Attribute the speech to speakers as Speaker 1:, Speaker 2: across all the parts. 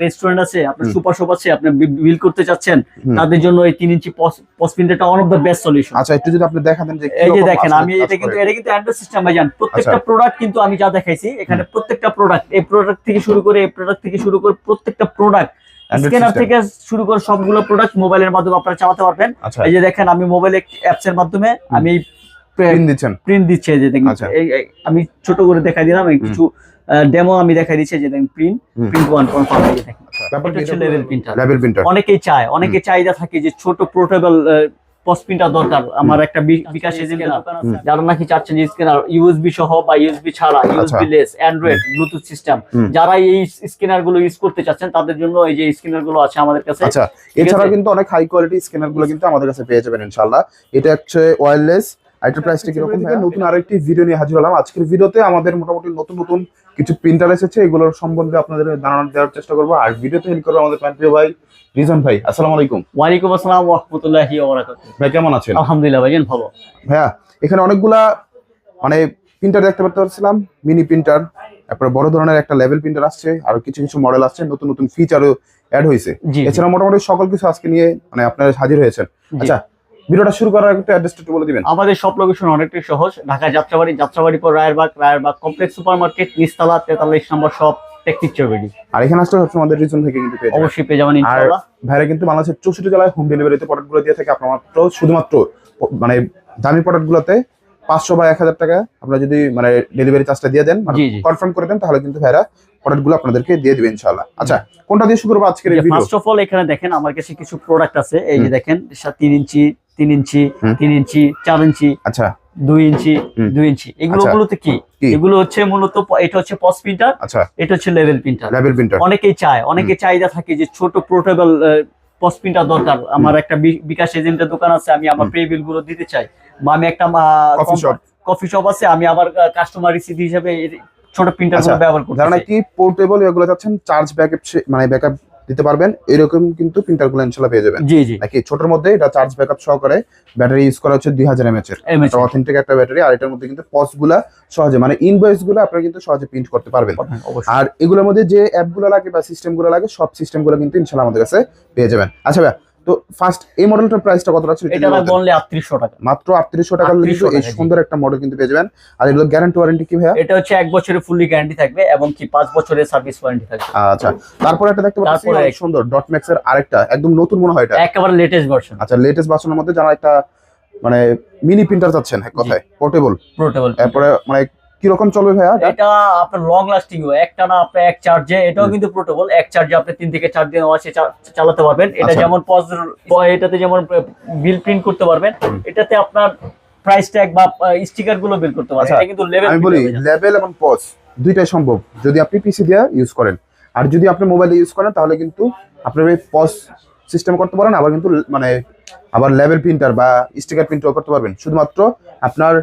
Speaker 1: Restaurant আছে, আপনার super shop আছে, আপনি বিল করতে চাচ্ছেন, তাদের জন্য এই 3 ইঞ্চি পস প্রিন্টারটা one of the best solution.
Speaker 2: আচ্ছা, একটু যদি আপনি দেখাতেন যে
Speaker 1: এই যে দেখেন, আমি এটা কিন্তু অ্যান্ড্রয়েড সিস্টেম ভাইজান। প্রত্যেকটা প্রোডাক্ট কিন্তু আমি যা দেখাইছি এখানে, প্রত্যেকটা প্রোডাক্ট, এই প্রোডাক্ট থেকে শুরু করে এই প্রোডাক্ট থেকে শুরু করে প্রত্যেকটা প্রোডাক্ট, স্ক্যানার থেকে শুরু করে সবগুলো প্রোডাক্ট মোবাইলের মাধ্যমে আপনারা চালাতে পারবেন। এই যে দেখেন, আমি মোবাইল অ্যাপস এর মাধ্যমে আমি প্রিন্ট দিচ্ছি। এই যে দেখেন, আমি ছোট করে দেখাই দিলাম কিছু ডেমো, আমি দেখাই দিচ্ছি। যে দেখেন, প্রিন্ট 1.5, এই যে দেখেন, এটা হচ্ছে লেভেল প্রিন্টার। অনেকে চাহিদা থাকে যে ছোট পোর্টেবল পস প্রিন্টার দরকার আমার, একটা বিকাশ এজেন্টের দোকান আছে, যারা নাকি চাচ্ছেন যে স্ক্যানার ইউএসবি সহ বা ইউএসবি ছাড়া, USB less, Android, Bluetooth system, যারা এই স্ক্যানার গুলো ইউজ করতে চাচ্ছেন তাদের জন্য এই যে স্ক্যানার গুলো আছে আমাদের কাছে।
Speaker 2: আচ্ছা, এছাড়া কিন্তু অনেক হাই কোয়ালিটি স্ক্যানার গুলো কিন্তু আমাদের কাছে পেয়ে যাবেন ইনশাআল্লাহ। এটা হচ্ছে ওয়্যারলেস। আইটার প্রাইসটা কিরকম? নতুন আরেকটি ভিডিও নিয়ে হাজির হলাম। আজকের ভিডিওতে আমাদের মোটামুটি নতুন কিছু প্রিন্টার এসেছে, এগুলোর সম্বন্ধে আপনাদের ধারণা দেওয়ার চেষ্টা করবো। আর ভিডিওতে হেল্প করবো আমাদের প্রিয় ভাই রিজন ভাই। আসসালামু আলাইকুম।
Speaker 1: ওয়ালাইকুম আসসালাম ওয়া রাহমাতুল্লাহি ওয়া বারাকাতুহু।
Speaker 2: ভাই কেমন আছেন?
Speaker 1: আলহামদুলিল্লাহ ভাইজান, ভালো।
Speaker 2: ভাইয়া, এখানে অনেকগুলা মানে প্রিন্টার দেখতে পাচ্ছিলাম, মিনি প্রিন্টার, তারপরে বড় ধরনের একটা লেভেল প্রিন্টার আসছে, আর কিছু মডেল আসছে, নতুন ফিচারও অ্যাড হয়েছে। এছাড়া মোটামুটি সকল কিছু আজকে নিয়ে মানে আপনারা হাজির হয়েছেন। আচ্ছা, ভিডিওটা শুরু করার একটা অ্যাড্রেসটা একটু বলে দিবেন।
Speaker 1: আমাদের সব লোকেশন অনেকটাই সহজ। ঢাকা যাত্রাবাড়ি পর রায়েরবাগ কমপ্লেক্স সুপারমার্কেট, নিচতলা 43 নম্বর শপ, টেকনিক বেডি।
Speaker 2: আর এখানে আসলে হচ্ছে আমাদের রিজন থেকে কিন্তু পেয়ে যাবেন,
Speaker 1: অবশ্যই পেয়ে যাবেন ইনশাআল্লাহ।
Speaker 2: ভাইরা কিন্তু বাংলাদেশের 64 জেলায় হোম ডেলিভারিতে প্রোডাক্টগুলো দিয়ে থাকে। আপনারা মাত্র শুধুমাত্র মানে দামি প্রোডাক্টগুলোতে 500 বা 1000 টাকা আপনারা যদি মানে ডেলিভারি চার্জটা দিয়ে দেন, মানে কনফার্ম করে দেন, তাহলে কিন্তু ভাইরা প্রোডাক্টগুলো আপনাদেরকে দিয়ে দিবে ইনশাআল্লাহ। আচ্ছা, কোনটা দিয়ে শুরু করব আজকের এই ভিডিও?
Speaker 1: ফার্স্ট অফ অল এখানে দেখেন আমার কাছে কিছু প্রোডাক্ট আছে। এই যে দেখেন, 3 ইঞ্চি, 3 ইঞ্চি, 3 ইঞ্চি, 4 ইঞ্চি,
Speaker 2: আচ্ছা
Speaker 1: 2 ইঞ্চি, 2 ইঞ্চি। এগুলো মূলত কি? এগুলো হচ্ছে মূলত, এটা হচ্ছে পস প্রিন্টার,
Speaker 2: আচ্ছা,
Speaker 1: এটা হচ্ছে লেভেল প্রিন্টার। অনেকে চাহিদা থাকে যে ছোট পোর্টেবল পস প্রিন্টার দরকার আমার, একটা বিকাশ এজেন্টের দোকান আছে, আমি আমার পে বিল গুলো দিতে চাই, বা আমি একটা কফি শপ আছে, আমি আমার কাস্টমার রিসিভ হিসেবে ছোট প্রিন্টার গুলো ব্যবহার করতে চাই।
Speaker 2: যারা নাকি পোর্টেবল এগুলো চাচ্ছেন, চার্জ ব্যাকআপ মানে ব্যাকআপ দিতে পারবেন, এরকম কিন্তু প্রিন্টারগুলো ইনশাআল্লাহ পেয়ে যাবেন।
Speaker 1: জি
Speaker 2: নাকি ছোটর মধ্যে এটা চার্জ ব্যাকআপ সহকারে, ব্যাটারি ইউজ করা হচ্ছে 2000 mAh এর, এটা অথেন্টিক একটা ব্যাটারি। আর এটার মধ্যে কিন্তু পসগুলা সহজে মানে ইনভয়েস গুলো আপনারা কিন্তু সহজে প্রিন্ট করতে পারবেন। আর এগুলোর মধ্যে যে অ্যাপগুলো লাগে বা সিস্টেমগুলো লাগে, সব সিস্টেমগুলো কিন্তু ইনশাআল্লাহ আমাদের কাছে পেয়ে যাবেন। আচ্ছা ভাই, তো ফার্স্ট এই মডেলটার প্রাইসটা কত রাখছেন?
Speaker 1: এটা বললে 3800 টাকা,
Speaker 2: মাত্র 3800 টাকা কিন্তু এই সুন্দর একটা মডেল কিন্তু পেয়ে যাবেন। আর এগুলো গ্যারান্টি ওয়ারেন্টি কি ভাইয়া?
Speaker 1: এটা হচ্ছে 1 বছরের ফুললি গ্যারান্টি থাকবে এবং কি 5 বছরের সার্ভিস ওয়ারেন্টি থাকবে।
Speaker 2: আচ্ছা, তারপর একটা দেখতে পাচ্ছি অনেক সুন্দর ডট ম্যাক্স এর আরেকটা একদম নতুন মনে হয়, এটা
Speaker 1: একেবারে লেটেস্ট ভার্সন।
Speaker 2: আচ্ছা, লেটেস্ট ভার্সনের মধ্যে যারা একটা মানে মিনি প্রিন্টার চাচ্ছেন, এক কথায় পোর্টেবল, তারপরে মানে কি রকম চলবে ভাইয়া?
Speaker 1: এটা আপনার লং লাস্টিং হয়, একটা না আপনার এক চার্জে, এটাও কিন্তু পোর্টেবল, এক চার্জে আপনি 3 থেকে 4 দিন ওয়াশে চালাতে পারবেন। এটা যেমন এটাতে যেমন বিল প্রিন্ট করতে পারবেন, এটাতে আপনার প্রাইস ট্যাগ বা স্টিকার গুলো বিল করতে পারবেন। এটা কিন্তু লেভেল,
Speaker 2: আমি বলি লেভেল এবং পজ দুইটাই সম্ভব যদি আপনি পিসি দিয়ে ইউজ করেন। আর যদি আপনি মোবাইলে ইউজ করেন তাহলে কিন্তু আপনি পজ সিস্টেম করতে পারেন, আবার কিন্তু মানে আবার লেভেল প্রিন্টার বা স্টিকার প্রিন্টও করতে পারবেন। শুধুমাত্র আপনার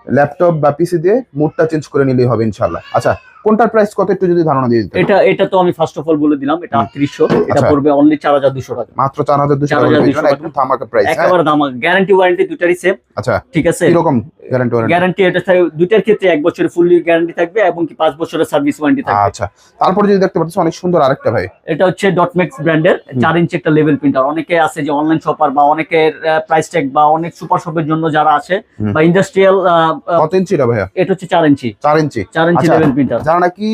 Speaker 2: ল্যাপটপ বা পিসি দিয়ে মোডটা চেঞ্জ করে নিলেই হবে ইনশাআল্লাহ। আচ্ছা, কোনটার প্রাইস কত একটু যদি ধারণা দিয়ে দিতেন?
Speaker 1: এটা তো আমি ফার্স্ট অফ অল বলে দিলাম, এটা 3800, এটা পড়বে অনলি 4200 টাকা,
Speaker 2: মাত্র 4200 টাকা, একদম ধামাকা প্রাইস,
Speaker 1: একেবারে ধামাকা। গ্যারান্টি ওয়ারেন্টি দুটারই সেম।
Speaker 2: আচ্ছা,
Speaker 1: ঠিক আছে।
Speaker 2: কি রকম গ্যারান্টি ওয়ারেন্টি?
Speaker 1: গ্যারান্টি এটা দুটার ক্ষেত্রে 1 বছরের ফুললি গ্যারান্টি থাকবে এবং কি 5 বছরের সার্ভিস ওয়ারেন্টি থাকবে।
Speaker 2: আচ্ছা, তারপর যদি দেখতে পাচ্ছেন অনেক সুন্দর আরেকটা ভাই,
Speaker 1: এটা হচ্ছে ডটম্যাক্স ব্র্যান্ডের 4 ইঞ্চি একটা লেভেল প্রিন্টার। অনেকে আছে যে অনলাইন শপার বা অনেকের প্রাইস ট্যাগ বা অনেক সুপার শপের জন্য যারা আছে বা ইন্ডাস্ট্রিয়াল।
Speaker 2: কত ইঞ্চি এটা ভাইয়া?
Speaker 1: এটা হচ্ছে 4 ইঞ্চি।
Speaker 2: 4 ইঞ্চি
Speaker 1: লেভেল প্রিন্টার।
Speaker 2: যারা নাকি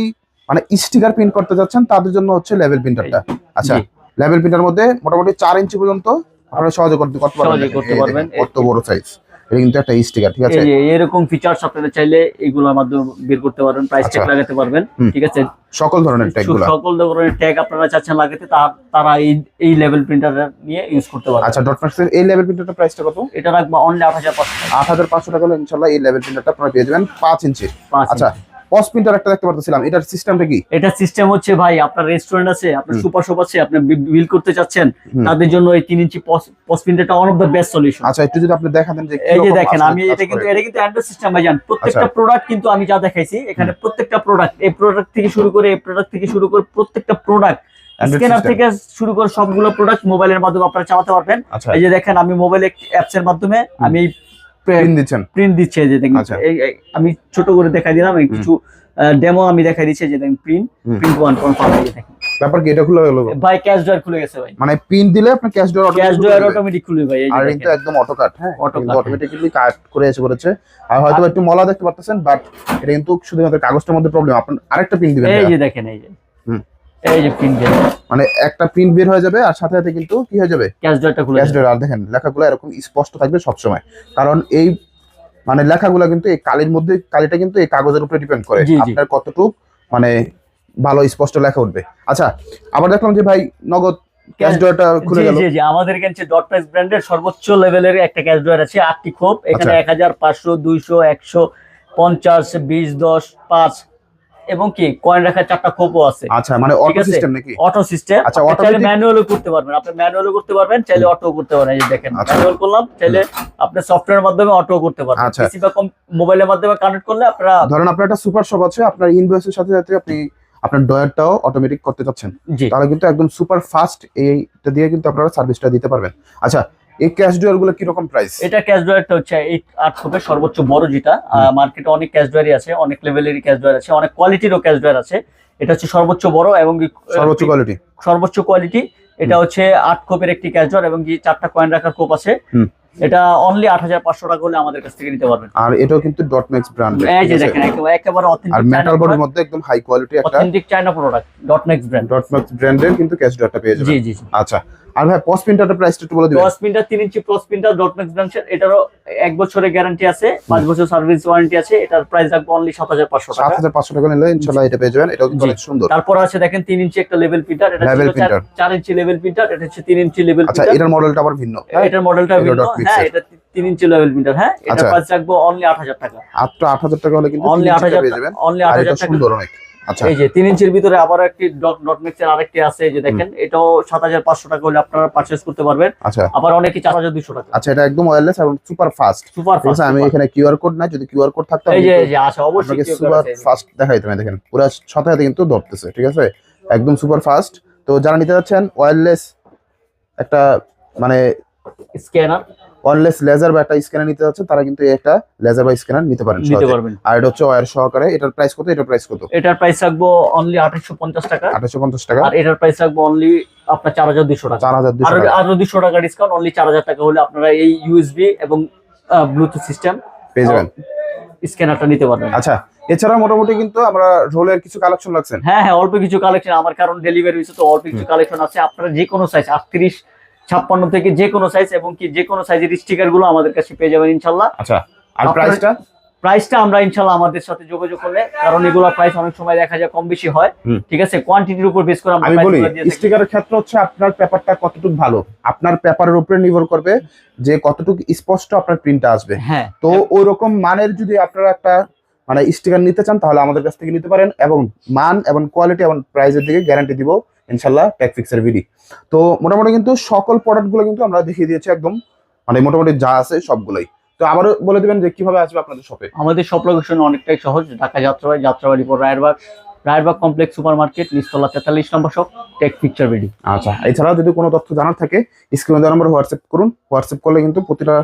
Speaker 2: মানে স্টিকার প্রিন্ট করতে যাচ্ছেন তাদের জন্য হচ্ছে লেভেল প্রিন্টারটা। আচ্ছা, লেভেল প্রিন্টার মধ্যে মোটামুটি 4 ইঞ্চি পর্যন্ত আপনারা সহজে করতে পারবেন। কত বড় সাইজ, এটা কিন্তু একটা স্টিকার। ঠিক আছে,
Speaker 1: এরকম ফিচারস আপনারা চাইলে এগুলোর মাধ্যমে বের করতে পারবেন, প্রাইস ট্যাগ লাগাতে পারবেন। ঠিক আছে,
Speaker 2: সকল ধরনের
Speaker 1: ট্যাগ আপনারা চাচ্ছেন লাগাতে, তারা এই লেভেল প্রিন্টার নিয়ে ইউজ করতে পারবেন।
Speaker 2: আচ্ছা, ডটম্যাক্স এর এই লেভেল প্রিন্টারটার প্রাইসটা কত?
Speaker 1: এটা রাখবো অনলি 8500
Speaker 2: টাকা হলে ইনশাআল্লাহ এই লেভেল প্রিন্টারটা আপনারা পেয়ে যাবেন 5 ইঞ্চি। আচ্ছা, পস প্রিন্টার একটা দেখতে পাচ্ছিলাম, এটার সিস্টেমটা কি?
Speaker 1: এটা সিস্টেম হচ্ছে ভাই, আপনার রেস্টুরেন্ট আছে, আপনার সুপার শপ আছে, আপনি বিল করতে চাচ্ছেন, তাদের জন্য এই 3 ইঞ্চি পস প্রিন্টারটা one of the best solution.
Speaker 2: আচ্ছা, একটু যদি আপনি দেখাতেন যে
Speaker 1: এই যে দেখেন, আমি এটা কিন্তু অ্যান্ড্রয়েড সিস্টেম ভাইজান। প্রত্যেকটা প্রোডাক্ট কিন্তু আমি যা দেখাইছি এখানে, প্রত্যেকটা প্রোডাক্ট, এই প্রোডাক্ট থেকে শুরু করে এই প্রোডাক্ট থেকে শুরু করে প্রত্যেকটা প্রোডাক্ট, স্ক্যানার থেকে শুরু করে সবগুলো প্রোডাক্ট মোবাইলের মাধ্যমে আপনারা চালাতে পারবেন। এই যে দেখেন, আমি মোবাইল অ্যাপস এর মাধ্যমে আমি
Speaker 2: প্রিন্ট দিচ্ছেন।
Speaker 1: প্রিন্ট দিচ্ছে, যে দেখেন
Speaker 2: আচ্ছা।
Speaker 1: আমি ছোট করে দেখাই দিলাম, এই কিছু ডেমো আমি দেখাই দিচ্ছি, যে দেখেন প্রিন্ট 1.5 দেখেন।
Speaker 2: ব্যাপার কি এটা খুলে গেল
Speaker 1: ভাই ক্যাশ ড্রয়ার খুলে গেছে ভাই,
Speaker 2: মানে পিন দিলে আপনার ক্যাশ ড্রয়ার
Speaker 1: অটোমেটিক খুলে ভাই। এই যে
Speaker 2: আর
Speaker 1: দেখেন
Speaker 2: কিন্তু একদম অটো কাট, হ্যাঁ
Speaker 1: Auto
Speaker 2: কিন্তু
Speaker 1: cut,
Speaker 2: অটোমেটিক্যালি কাট করে এসে করেছে। আর হয়তো একটু মলা দেখতে পারতেছেন, বাট এটা কিন্তু শুধুমাত্র কাগজটার মধ্যে প্রবলেম। আপনি আরেকটা পিন দিবেন,
Speaker 1: এই যে দেখেন, এই যে
Speaker 2: হুম।
Speaker 1: এই যে প্রিন্ট
Speaker 2: মানে একটা প্রিন্ট বের হয়ে যাবে আর সাথে সাথে কিন্তু কি হয়ে যাবে,
Speaker 1: ক্যাশ ড্রয়ারটা খুলে
Speaker 2: ক্যাশ ড্রয়ার। আর দেখেন লেখাগুলো এরকম স্পষ্ট থাকবে সব সময়, কারণ এই মানে লেখাগুলো কিন্তু এই কালির মধ্যে, কালিটা কিন্তু এই কাগজের উপরে ডিপেন্ড করে
Speaker 1: জি, জি।
Speaker 2: আপনার কতটুকু মানে ভালো স্পষ্ট লেখা উঠবে। আচ্ছা, আবার দেখলাম যে ভাই নগদ ক্যাশ ড্রয়ারটা খুলে গেল।
Speaker 1: জি জি, আমাদের কাছে ডট প্রাইস ব্র্যান্ডের সর্বোচ্চ লেভেলের একটা ক্যাশ ড্রয়ার আছে, 8টি খোপ। এখানে 1500, 200, 100, 50, 20, 10, 5 এবং কি কয়েন রাখার 4টা খোপও আছে।
Speaker 2: আচ্ছা, মানে
Speaker 1: ঠিক
Speaker 2: অটো
Speaker 1: আছে?
Speaker 2: সিস্টেম নাকি?
Speaker 1: Auto system.
Speaker 2: আচ্ছা,
Speaker 1: চাইলে
Speaker 2: automatic-
Speaker 1: ম্যানুয়ালও করতে পারবেন, আপনি ম্যানুয়ালও করতে পারবেন, চাইলে অটো করতে পারেন। এই যে দেখেন
Speaker 2: আচ্ছা।
Speaker 1: ম্যানুয়াল করলাম, চাইলে আপনি সফটওয়্যারের মাধ্যমে অটো করতে পারবেন।
Speaker 2: আচ্ছা।
Speaker 1: পিসি বা মোবাইলের মাধ্যমে কানেক্ট করলে আপনারা,
Speaker 2: ধরেন আপনার একটা সুপার শপ আছে, আপনার ইনভয়েসের সাথে সাথে আপনি আপনার ড্রয়ারটাও অটোমেটিক করতে চাচ্ছেন,
Speaker 1: জি
Speaker 2: তাহলে কিন্তু একদম সুপার ফাস্ট এইটা দিয়ে কিন্তু আপনারা সার্ভিসটা দিতে পারবেন। আচ্ছা, এই ক্যাশ ড্রয়ার গুলো কিরকম প্রাইস?
Speaker 1: এটা ক্যাশ ড্রয়ারটা হচ্ছে এই 8 খোপের সর্বোচ্চ বড় যেটা। মার্কেটে অনেক ক্যাশ ড্রয়ারই আছে, অনেক লেভেলেরই ক্যাশ ড্রয়ার আছে, অনেক কোয়ালিটিরও ক্যাশ ড্রয়ার আছে। এটা হচ্ছে সর্বোচ্চ বড় এবং
Speaker 2: সর্বোচ্চ কোয়ালিটি।
Speaker 1: সর্বোচ্চ কোয়ালিটি। এটা হচ্ছে 8 খোপের একটি ক্যাশ ড্রয়ার এবং যে 4টা কয়েন রাখার খোপ আছে। এটা অনলি 8500 টাকা হলে আমাদের কাছ থেকে নিতে পারবেন।
Speaker 2: আর এটাও কিন্তু ডট ম্যাক্স ব্র্যান্ড,
Speaker 1: এই যে দেখেন একেবারে
Speaker 2: আর
Speaker 1: অথেন্টিক
Speaker 2: মেটাল বডির মধ্যে একদম হাই কোয়ালিটি একটা
Speaker 1: authentic China product, dot next brand.
Speaker 2: Dot max ব্র্যান্ডের কিন্তু ক্যাশ ড্রয়ারটা পেয়ে যাবেন।
Speaker 1: জি জি জি।
Speaker 2: আচ্ছা, আর ভাই পস প্রিন্টারটার প্রাইসটা একটু বলে দিবেন।
Speaker 1: পস প্রিন্টার 3 ইঞ্চি পস প্রিন্টার ডট নেক্স ব্র্যান্ড, এটারও 1 বছরের গ্যারান্টি আছে, 5 বছর সার্ভিস ওয়ারেন্টি আছে। এটার প্রাইস রাখবো অনলি 7500 টাকা।
Speaker 2: 7500 টাকা নিলে ইনশাআল্লাহ এটা পেয়ে যাবেন। এটাও কিন্তু অনেক সুন্দর।
Speaker 1: তারপর আছে দেখেন 3 ইঞ্চি একটা লেভেল প্রিন্টার, এটা
Speaker 2: Level
Speaker 1: ছিল
Speaker 2: printer।
Speaker 1: 4 ইঞ্চি লেভেল প্রিন্টার, এটা হচ্ছে 3 ইঞ্চি লেভেল
Speaker 2: আচ্ছা,
Speaker 1: প্রিন্টার।
Speaker 2: এটার মডেলটা আবার ভিন্ন।
Speaker 1: এটার মডেলটা
Speaker 2: এটা
Speaker 1: ভিন্ন,
Speaker 2: dot mix
Speaker 1: হ্যাঁ
Speaker 2: এর।
Speaker 1: এটা 3 ইঞ্চি লেভেল প্রিন্টার। হ্যাঁ, এটা
Speaker 2: আচ্ছা।
Speaker 1: প্রাইস রাখবো অনলি 8000 টাকা।
Speaker 2: মাত্র 8000 টাকা হলে কিন্তু
Speaker 1: অনলি
Speaker 2: 3 ইঞ্চিটা
Speaker 1: 8000
Speaker 2: পেয়ে
Speaker 1: টাকা,
Speaker 2: যাবেন।
Speaker 1: অনলি
Speaker 2: আর
Speaker 1: 8000
Speaker 2: এটা
Speaker 1: টাকা।
Speaker 2: সুন্দর অনেক। আচ্ছা,
Speaker 1: এই যে 3 ইঞ্চির ভিতরে আবার একটি ডট মিক্সের আরেকটি আছে, এই যে দেখেন এটাও 7500 টাকা হলে আপনারা পারচেজ করতে পারবেন।
Speaker 2: আচ্ছা
Speaker 1: আবার অনেকে 4200 টাকা।
Speaker 2: আচ্ছা, এটা একদম ওয়্যারলেস এবং সুপার ফাস্ট।
Speaker 1: সুপার
Speaker 2: ঠিক আছে, আমি এখানে কিউআর কোড নাই, যদি কিউআর কোড থাকতো
Speaker 1: এই যে এই যে আচ্ছা, অবশ্যই
Speaker 2: আপনাকে
Speaker 1: কেউ
Speaker 2: সুপার
Speaker 1: করেছে।
Speaker 2: ফাস্ট দেখাই দিতে দেখেন পুরো সাথে সাথে কিন্তু ধরতেছে। ঠিক আছে, একদম সুপার ফাস্ট। তো যারা নিতে যাচ্ছেন ওয়্যারলেস একটা মানে
Speaker 1: স্ক্যানার
Speaker 2: ওয়্যারলেস লেজার বা একটা স্ক্যানার নিতে যাচ্ছেন, তারা কিন্তু এই একটা লেজার বা স্ক্যানার নিতে পারেন
Speaker 1: নিতে
Speaker 2: সহজে।
Speaker 1: পারবেন।
Speaker 2: আর এটা হচ্ছে ওয়্যার সহকারে। এটার প্রাইস কত? এটার প্রাইস কত?
Speaker 1: এটার প্রাইস রাখবো অনলি 2850 টাকা।
Speaker 2: 2850 টাকা।
Speaker 1: আর এটার প্রাইস রাখবো অনলি আপনার 4200 টাকা।
Speaker 2: 4200
Speaker 1: আর
Speaker 2: টাকা।
Speaker 1: আরো 200 টাকা ডিসকাউন্ট, অনলি 4000 টাকা হলে আপনারা এই ইউএসবি এবং ব্লুটুথ সিস্টেম
Speaker 2: পেয়ে যাবেন।
Speaker 1: স্ক্যানারটা নিতে পারবেন।
Speaker 2: আচ্ছা, এছাড়া মোটামুটি কিন্তু আমরা রোলের কিছু কালেকশন রাখছেন।
Speaker 1: হ্যাঁ হ্যাঁ, অল্প কিছু কালেকশন আমার, কারণ ডেলিভারি হয়েছে তো অল্প কিছু কালেকশন আছে। আপনারা যে কোনো সাইজ 38, 56 থেকে যে কোনো সাইজ এবং কি যে কোনো সাইজের স্টিকার গুলো আমাদের কাছে পেয়ে যাবেন ইনশাল্লাহ।
Speaker 2: আচ্ছা, আর
Speaker 1: আপনার- প্রাইসটা আমরা ইনশাল্লাহ আমাদের সাথে যোগাযোগ করলে, কারণ এগুলো প্রাইস অনেক সময় দেখা যায় কম বেশি হয়। ঠিক আছে, কোয়ান্টিটির উপর বেস করে আমরা
Speaker 2: আমি
Speaker 1: price
Speaker 2: বলি,
Speaker 1: গুলো দিয়ে থাকি।
Speaker 2: স্টিকারের ক্ষেত্রে হচ্ছে আপনার পেপারটা কতটুকু ভালো, আপনার পেপারের উপরে নির্ভর করবে যে কতটুকু স্পষ্ট আপনার প্রিন্টটা আসবে।
Speaker 1: হ্যাঁ,
Speaker 2: তো ওই রকম মানের যদি আপনারা একটা মানে স্টিকার নিতে চান, তাহলে আমাদের কাছ থেকে নিতে পারেন, এবং মান এবং কোয়ালিটি এবং প্রাইসের দিকে গ্যারান্টি দিব ইনশাল্লাহ টেকফিক্সের ভিডি। তো মোটামুটি কিন্তু সকল প্রোডাক্টগুলো কিন্তু আমরা দেখিয়ে দিয়েছি একদম, মানে মোটামুটি যা আছে সবগুলোই। তো আবারও বলে দিবেন যে কিভাবে আসবে আপনাদের শপে।
Speaker 1: আমাদের সব লোকেশন অনেকটাই সহজ, ঢাকা যাত্রাবাড়ি পর রায়েরবাগ কমপ্লেক্স সুপার মার্কেট, নিচতলা 43 নম্বর শপ, টেক পিকচার ভিডি।
Speaker 2: আচ্ছা, এছাড়াও যদি কোনো তথ্য জানার থাকে স্ক্রিনে দেওয়া নম্বরে হোয়াটসঅ্যাপ করুন। হোয়াটসঅ্যাপ করলে কিন্তু প্রতিটা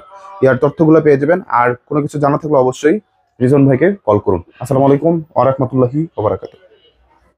Speaker 2: ইয়ার তথ্যগুলো পেয়ে যাবেন। আর কোনো কিছু জানা থাকলে অবশ্যই রিজন ভাইকে কল করুন। আসসালামু আলাইকুম ওয়া রাহমাতুল্লাহি ওয়া বারাকাতুহু।